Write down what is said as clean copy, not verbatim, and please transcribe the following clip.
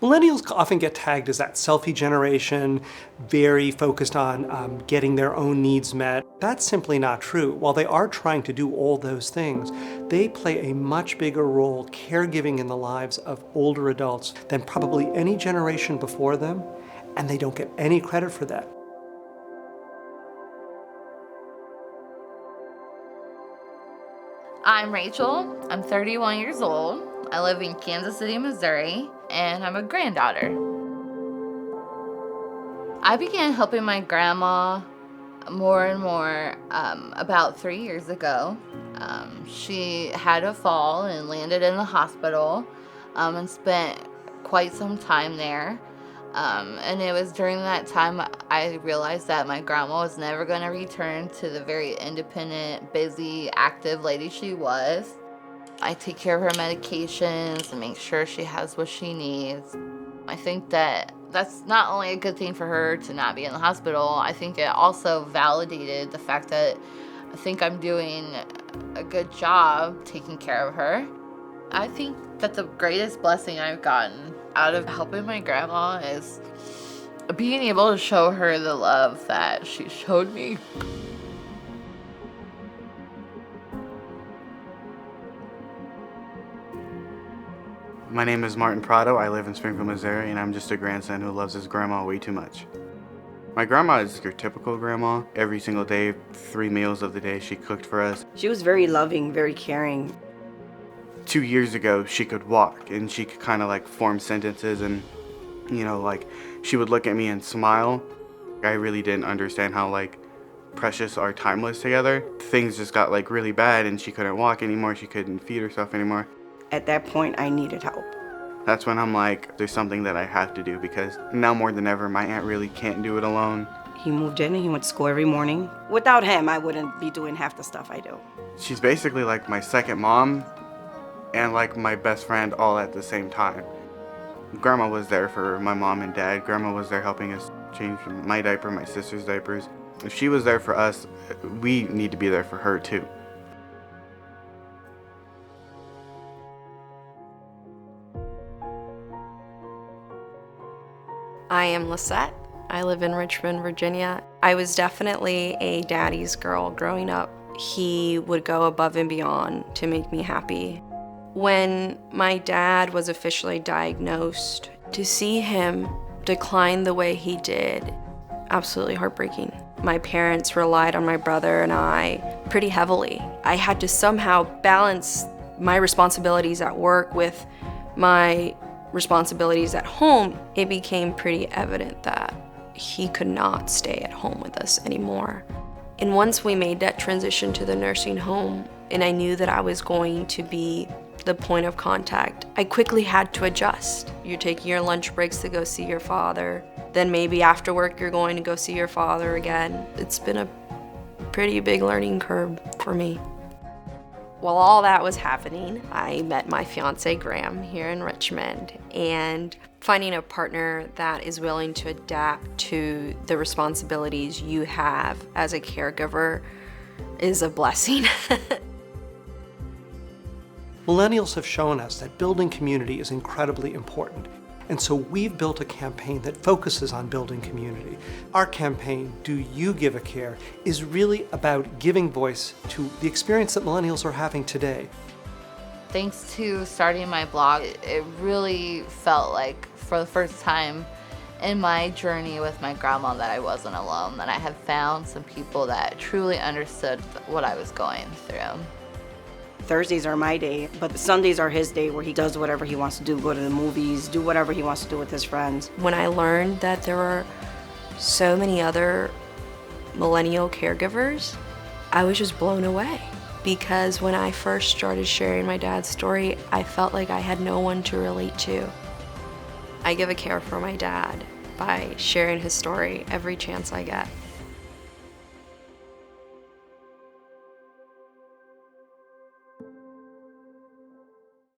Millennials often get tagged as that selfie generation, very focused on getting their own needs met. That's simply not true. While they are trying to do all those things, they play a much bigger role caregiving in the lives of older adults than probably any generation before them, and they don't get any credit for that. I'm Rachel. I'm 31 years old. I live in Kansas City, Missouri, and I'm a granddaughter. I began helping my grandma more and more about 3 years ago. She had a fall and landed in the hospital and spent quite some time there. And it was during that time I realized that my grandma was never going to return to the very independent, busy, active lady she was. I take care of her medications and make sure she has what she needs. I think that that's not only a good thing for her to not be in the hospital, I think it also validated the fact that I think I'm doing a good job taking care of her. I think that the greatest blessing I've gotten out of helping my grandma is being able to show her the love that she showed me. My name is Martin Prado. I live in Springfield, Missouri, and I'm just a grandson who loves his grandma way too much. My grandma is your typical grandma. Every single day, 3 meals of the day, she cooked for us. She was very loving, very caring. 2 years ago, she could walk, and she could kind of like form sentences, and like she would look at me and smile. I really didn't understand how like precious our time was together. Things just got like really bad, and she couldn't walk anymore. She couldn't feed herself anymore. At that point, I needed help. That's when I'm like, there's something that I have to do, because now more than ever, my aunt really can't do it alone. He moved in and he went to school every morning. Without him, I wouldn't be doing half the stuff I do. She's basically like my second mom and like my best friend all at the same time. Grandma was there for my mom and dad. Grandma was there helping us change my diaper, my sister's diapers. If she was there for us, we need to be there for her too. I am Leset. I live in Richmond, Virginia. I was definitely a daddy's girl growing up. He would go above and beyond to make me happy. When my dad was officially diagnosed, to see him decline the way he did, absolutely heartbreaking. My parents relied on my brother and I pretty heavily. I had to somehow balance my responsibilities at work with my responsibilities at home. It became pretty evident that he could not stay at home with us anymore. And once we made that transition to the nursing home, and I knew that I was going to be the point of contact, I quickly had to adjust. You're taking your lunch breaks to go see your father. Then maybe after work, you're going to go see your father again. It's been a pretty big learning curve for me. While all that was happening, I met my fiance Graham here in Richmond, and finding a partner that is willing to adapt to the responsibilities you have as a caregiver is a blessing. Millennials have shown us that building community is incredibly important. And so we've built a campaign that focuses on building community. Our campaign, Do You Give a Care, is really about giving voice to the experience that millennials are having today. Thanks to starting my blog, it really felt like for the first time in my journey with my grandma that I wasn't alone, that I had found some people that truly understood what I was going through. Thursdays are my day, but Sundays are his day where he does whatever he wants to do, go to the movies, do whatever he wants to do with his friends. When I learned that there were so many other millennial caregivers, I was just blown away. Because when I first started sharing my dad's story, I felt like I had no one to relate to. I give a care for my dad by sharing his story every chance I get.